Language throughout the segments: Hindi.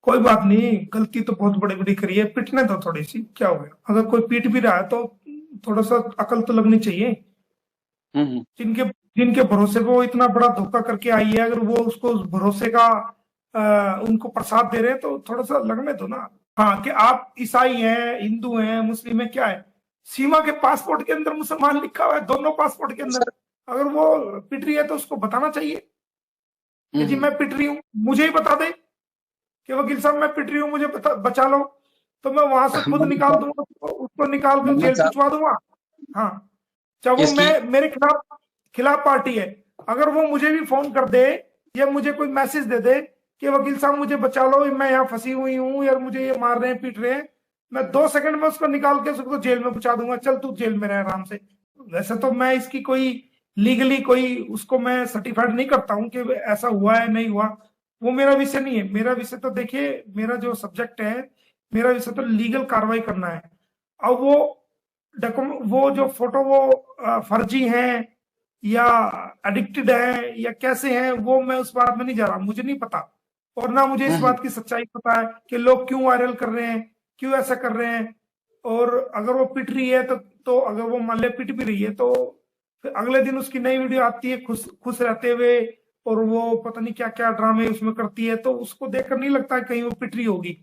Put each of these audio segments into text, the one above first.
कोई बात नहीं, गलती तो बहुत बड़ी बड़ी करी है, पिटने दो थोड़ी सी, क्या हो गया? अगर कोई पीट भी रहा है तो थोड़ा सा अकल तो लगनी चाहिए। हम्म। जिनके जिनके भरोसे पे वो इतना बड़ा धोखा करके आई है, अगर वो उसको उस भरोसे का उनको प्रसाद दे रहे हैं तो थोड़ा सा लगने दो ना। हाँ, कि आप ईसाई हैं, हिंदू हैं, मुस्लिम है, क्या है? सीमा के पासपोर्ट के अंदर मुसलमान लिखा हुआ है, दोनों पासपोर्ट के अंदर। अगर वो पिट रही है तो उसको बताना चाहिए कि जी हम्म। मैं पिट रही हूँ, मुझे ही बता दे कि वकील साहब मैं पिट रही हूँ, मुझे बचा लो। तो मैं वहां से खुद मोहम्मद निकाल साहब, दूंगा, उसको निकाल कर मोहम्मद जेल साहब, भिजवा दूंगा। हाँ, चाहे वो इसकी मैं मेरे खिलाफ खिलाफ पार्टी है, अगर वो मुझे भी फोन कर दे या मुझे कोई मैसेज दे दे कि वकील साहब मुझे बचा लो, मैं यहाँ फंसी हुई हूँ यार, मुझे ये मार रहे हैं, पीट रहे हैं, मैं 2 सेकंड में उसको निकाल के उसको जेल में पहुंचा दूंगा, चल तू जेल में रह आराम से। वैसे तो मैं इसकी कोई लीगली कोई उसको मैं सर्टिफाइड नहीं करता हूँ कि ऐसा हुआ है नहीं हुआ, वो मेरा विषय नहीं है। मेरा विषय तो देखिए, मेरा जो सब्जेक्ट है, मेरा विषय तो लीगल कार्रवाई करना है। अब वो वो जो फोटो वो फर्जी हैं या एडिक्टेड है या कैसे हैं, वो मैं उस बात में नहीं जा रहा, मुझे नहीं पता। और ना मुझे इस हम्म। बात की सच्चाई पता है कि लोग क्यों वायरल कर रहे हैं, क्यों ऐसा कर रहे हैं। और अगर वो पिट रही है तो अगर वो मान ले पिट भी रही है तो फिर अगले दिन उसकी नई वीडियो आती है खुश खुश रहते हुए, और वो पता नहीं क्या क्या ड्रामे उसमें करती है, तो उसको देखकर नहीं लगता है कहीं वो पिट रही होगी।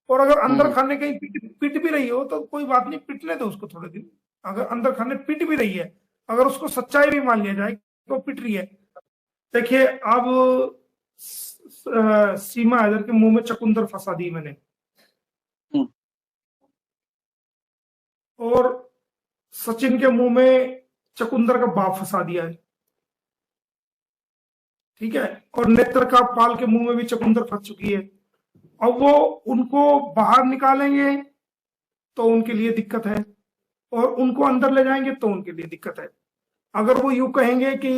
और अगर अंदर हम्म। खाने कहीं पिट भी रही हो तो कोई बात नहीं, पिटने दो उसको थोड़े दिन। अगर अंदर खाने पिट भी रही है, अगर उसको सच्चाई भी मान लिया जाए तो पिट रही है। देखिए, अब सीमा हैदर के मुंह में चकुंदर फंसा दी मैंने, हम्म। और सचिन के मुंह में चकुंदर का बाप फंसा दिया है, ठीक है? और नेत्र का पाल के मुंह में भी चकुंदर फंस चुकी है। अब वो उनको बाहर निकालेंगे तो उनके लिए दिक्कत है, और उनको अंदर ले जाएंगे तो उनके लिए दिक्कत है। अगर वो यूं कहेंगे कि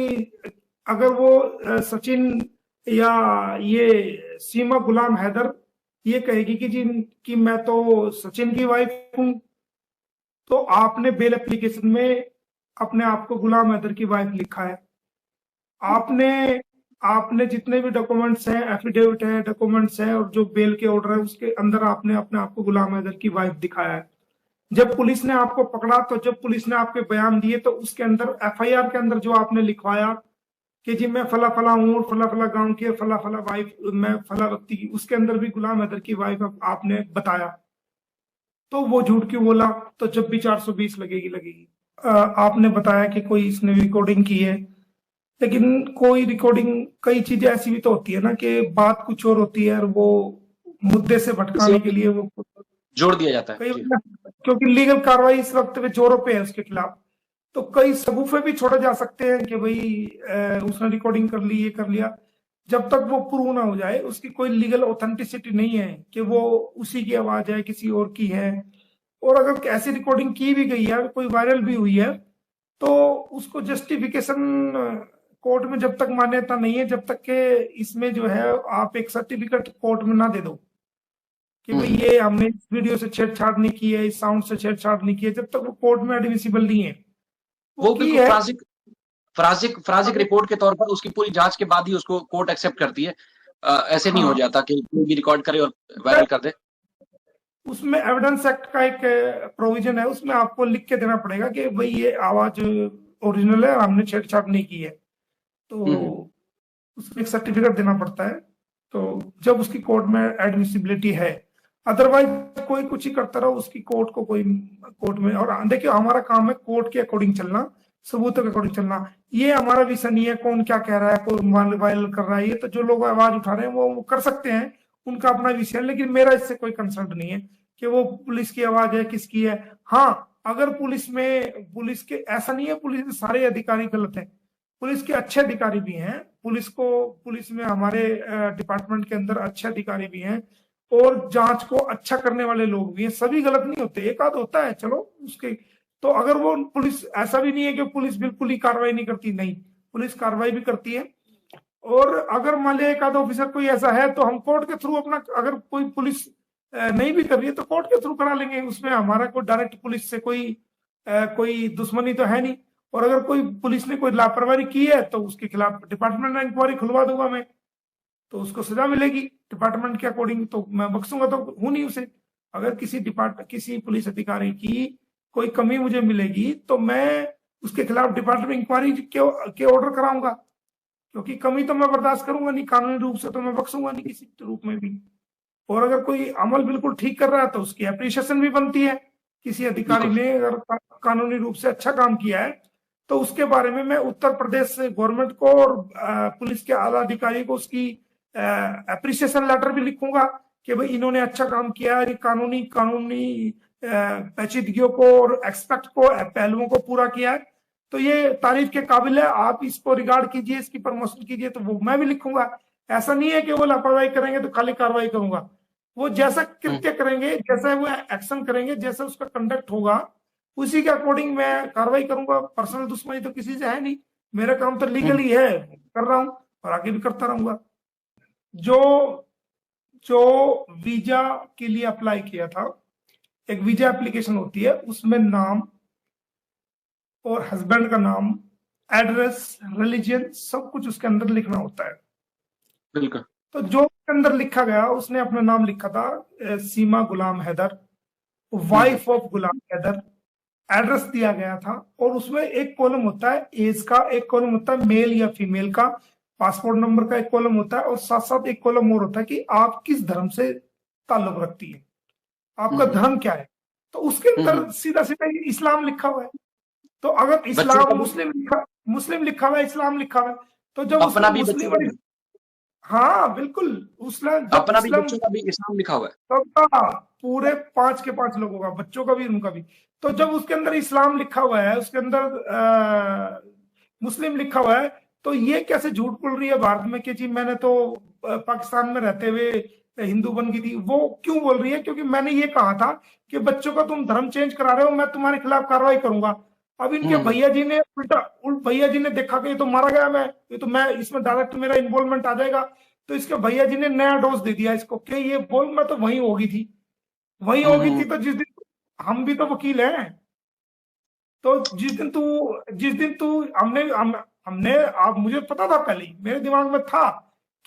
अगर वो सचिन या ये सीमा गुलाम हैदर ये कहेगी कि जी कि मैं तो सचिन की वाइफ हूं, तो आपने बेल एप्लीकेशन में अपने आप को गुलाम हैदर की वाइफ लिखा है। आपने आपने जितने भी डॉक्यूमेंट्स हैं, एफिडेविट है, डॉक्यूमेंट्स हैं, और जो बेल के ऑर्डर है उसके अंदर आपने अपने आप को गुलाम हैदर की वाइफ दिखाया है। जब पुलिस ने आपको पकड़ा, तो जब पुलिस ने आपके बयान दिए तो उसके अंदर एफआईआर के अंदर जो आपने लिखवाया कि जी मैं फला फला हूँ और फला फला गांव की फला फला वाइफ, मैं फला व्यक्ति की, उसके अंदर भी गुलाम हैदर की वाइफ आपने बताया, तो वो झूठ क्यों बोला? तो जब भी 420 लगेगी लगेगी। आपने बताया कि कोई इसने रिकॉर्डिंग की है, लेकिन कोई रिकॉर्डिंग, कई चीजें ऐसी भी तो होती है ना कि बात कुछ और होती है और वो मुद्दे से इसे भटकाने के लिए वो जोड़ दिया जाता है कई जी। बार, क्योंकि लीगल कार्रवाई इस वक्त पे जोरों पे है उसके खिलाफ, तो कई सबूफे भी छोड़े जा सकते हैं कि भाई उसने रिकॉर्डिंग कर ली, ये कर लिया। जब तक वो प्रूव ना हो जाए, उसकी कोई लीगल ऑथेंटिसिटी नहीं है कि वो उसी की आवाज है, किसी और की है। और अगर ऐसी रिकॉर्डिंग की भी गई है, कोई वायरल भी हुई है, तो उसको जस्टिफिकेशन कोर्ट में जब तक मान्यता नहीं है, जब तक के इसमें जो है आप एक सर्टिफिकेट कोर्ट में ना दे दो कि भाई हम्म। ये हमने इस वीडियो से छेड़छाड़ नहीं की है, इस साउंड से छेड़छाड़ नहीं की है, जब तक वो कोर्ट में एडमिसिबल नहीं है। वो वो की बिल्कुल है। फराजिक फराजिक फराजिक अगर रिपोर्ट के तौर पर उसकी पूरी जांच के बाद ही उसको कोर्ट एक्सेप्ट करती है। ऐसे नहीं हो हाँ, जाता कि कोई भी रिकॉर्ड करे और वायरल कर दे। उसमें एविडेंस एक्ट का एक प्रोविजन है, उसमें आपको लिख के देना पड़ेगा कि भाई ये आवाज ओरिजिनल है, हमने छेड़छाड़ नहीं की है, तो हम्म। उसमें एक सर्टिफिकेट देना पड़ता है। तो जब उसकी कोर्ट में एडमिसिबिलिटी है, अदरवाइज कोई कुछ ही करता रहो, उसकी कोर्ट को कोई कोर्ट में। और देखिए, हमारा काम है कोर्ट के अकॉर्डिंग चलना, सबूतों के अकॉर्डिंग चलना। ये हमारा विषय नहीं है कौन क्या कह रहा है, कौन वायरल कर रहा है, ये तो जो लोग आवाज उठा रहे हैं वो कर सकते हैं, उनका अपना विषय है। लेकिन मेरा इससे कोई कंसर्न नहीं है कि वो पुलिस की आवाज है किसकी है। हाँ, अगर पुलिस के ऐसा नहीं है पुलिस के सारे अधिकारी गलत है, पुलिस के अच्छे अधिकारी भी हैं, पुलिस में हमारे डिपार्टमेंट के अंदर अच्छे अधिकारी भी हैं, और जांच को अच्छा करने वाले लोग भी हैं, सभी गलत नहीं होते, एक आध होता है चलो उसके। तो अगर वो पुलिस, ऐसा भी नहीं है कि पुलिस बिल्कुल ही कार्रवाई नहीं करती, नहीं, पुलिस कार्रवाई भी करती है। और अगर मान लिया एक आध ऑफिसर कोई ऐसा है तो हम कोर्ट के थ्रू अपना, अगर कोई पुलिस नहीं भी कर रही है तो कोर्ट के थ्रू करा लेंगे, उसमें हमारा कोई डायरेक्ट पुलिस से कोई दुश्मनी तो है नहीं। और अगर कोई पुलिस ने कोई लापरवाही की है तो उसके खिलाफ डिपार्टमेंट में इंक्वायरी खुलवा दूंगा मैं, तो उसको सजा मिलेगी। डिपार्टमेंट के अकॉर्डिंग, तो मैं बख्सूंगा तो हूं नहीं उसे। अगर किसी पुलिस अधिकारी की कोई कमी मुझे मिलेगी तो मैं उसके खिलाफ डिपार्टमेंट इंक्वायरी के ऑर्डर कराऊंगा, क्योंकि कमी तो मैं बर्दाश्त करूंगा नहीं, कानूनी रूप से तो मैं बख्सूंगा नहीं किसी रूप में भी। और अगर कोई अमल बिल्कुल ठीक कर रहा है तो उसकी अप्रिशिएशन भी बनती है। किसी अधिकारी ने अगर कानूनी रूप से अच्छा काम किया है तो उसके बारे में मैं उत्तर प्रदेश गवर्नमेंट को और पुलिस के आला अधिकारी को उसकी अप्रिशिएशन लेटर भी लिखूंगा कि भाई इन्होंने अच्छा काम किया है, कानूनी पेचीदगियों को और एक्सपेक्ट को, पहलुओं को पूरा किया है, तो ये तारीफ के काबिल है, आप इसको रिगार्ड कीजिए, इसकी प्रमोशन कीजिए। तो वो मैं भी लिखूंगा। ऐसा नहीं है कि वो लापरवाही करेंगे तो खाली कार्रवाई करूंगा। वो जैसा कृत्य करेंगे, जैसा वो एक्शन करेंगे, जैसा उसका कंडक्ट होगा, उसी के अकॉर्डिंग मैं कार्रवाई करूंगा। पर्सनल दुश्मनी तो किसी से है नहीं, मेरा काम तो लीगली है, कर रहा हूं और आगे भी करता रहूंगा। जो वीजा के लिए अप्लाई किया था, एक वीजा एप्लीकेशन होती है, उसमें नाम और हस्बैंड का नाम, एड्रेस, रिलीजन, सब कुछ उसके अंदर लिखना होता है। बिल्कुल। तो जो उसके अंदर लिखा गया, उसने अपना नाम लिखा था Seema Ghulam Haider, wife of Ghulam Haider. Address दिया गया था और उसमें एक कॉलम होता है एज का, एक कॉलम होता है मेल या फीमेल का, पासपोर्ट नंबर का एक कॉलम होता है, और साथ साथ एक कॉलम और होता है कि आप किस धर्म से ताल्लुक रखती है, आपका धर्म क्या है। तो उसके अंदर सीधा सीधा इस्लाम लिखा हुआ है। तो अगर इस्लाम, मुस्लिम लिखा हुआ है, इस्लाम लिखा हुआ है, तो जब अपना भी मुस्लिम, हाँ बिल्कुल, अपना भी बच्चों का भी इस्लाम लिखा हुआ है, सबका, पूरे 5 के 5 लोगों का, बच्चों का भी, उनका भी। तो जब उसके अंदर इस्लाम लिखा हुआ है, उसके अंदर मुस्लिम लिखा हुआ है, तो ये कैसे झूठ बोल रही है भारत में कि जी मैंने तो पाकिस्तान में रहते हुए हिंदू बन गई थी। वो क्यों बोल रही है? क्योंकि मैंने ये कहा था कि बच्चों का तुम धर्म चेंज करा रहे हो, मैं तुम्हारे खिलाफ कार्रवाई करूंगा। अब इनके भैया जी ने भैया जी ने देखा कि ये तो मारा गया, ये तो मैं इसमें डायरेक्ट मेरा इन्वॉल्वमेंट आ जाएगा, तो इसके भैया जी ने नया डोज दे दिया इसको कि ये बोल मैं तो वहीं होगी थी, वहीं होगी थी। तो जिस दिन, हम भी तो वकील हैं, तो जिस दिन तू हमने आप, मुझे पता था पहले, मेरे दिमाग में था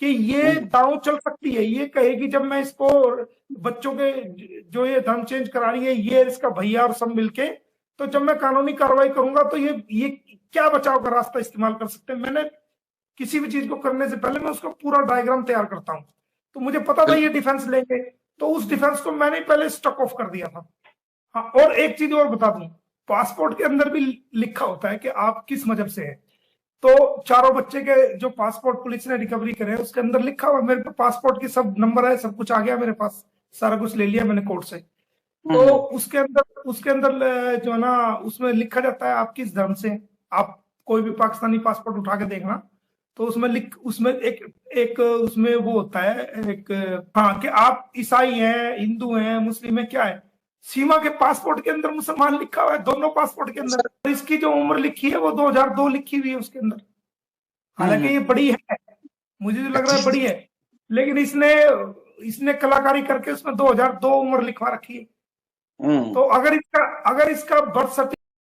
कि ये दांव चल सकती है, ये कहेगी जब मैं इसको बच्चों के जो ये धर्म चेंज करा रही है, ये इसका भैया और सब मिलके, तो जब मैं कानूनी कार्रवाई करूंगा तो ये क्या बचाव का रास्ता इस्तेमाल कर सकते हैं। मैंने किसी भी चीज को करने से पहले मैं उसका पूरा डायग्राम तैयार करता हूं, तो मुझे पता था ये डिफेंस लेंगे, तो उस डिफेंस को मैंने पहले स्टक ऑफ कर दिया था। हाँ, और एक चीज और बता दूं, पासपोर्ट के अंदर भी लिखा होता है कि आप किस मजहब से हैं। तो चारों बच्चे के जो पासपोर्ट पुलिस ने रिकवरी करे, उसके अंदर लिखा हुआ, मेरे पे पासपोर्ट की सब नंबर है, सब कुछ आ गया मेरे पास, सारा कुछ ले लिया मैंने कोर्ट से। तो उसके अंदर जो है ना, उसमें लिखा जाता है आप किस धर्म से हैं। आप कोई भी पाकिस्तानी पासपोर्ट उठा के देखना, तो उसमें एक उसमें वो होता है एक, हाँ, कि आप ईसाई हैं, हिंदू हैं, मुस्लिम है, क्या है। सीमा के पासपोर्ट के अंदर मुसलमान लिखा हुआ है, दोनों पासपोर्ट के अंदर। इसकी जो उम्र लिखी है वो 2002 लिखी हुई है उसके अंदर। हालांकि ये बड़ी है, मुझे तो लग रहा है बड़ी है, लेकिन इसने कलाकारी करके उसमें 2002 उम्र लिखवा रखी है। तो अगर इसका बर्थ सर्टिफिकेट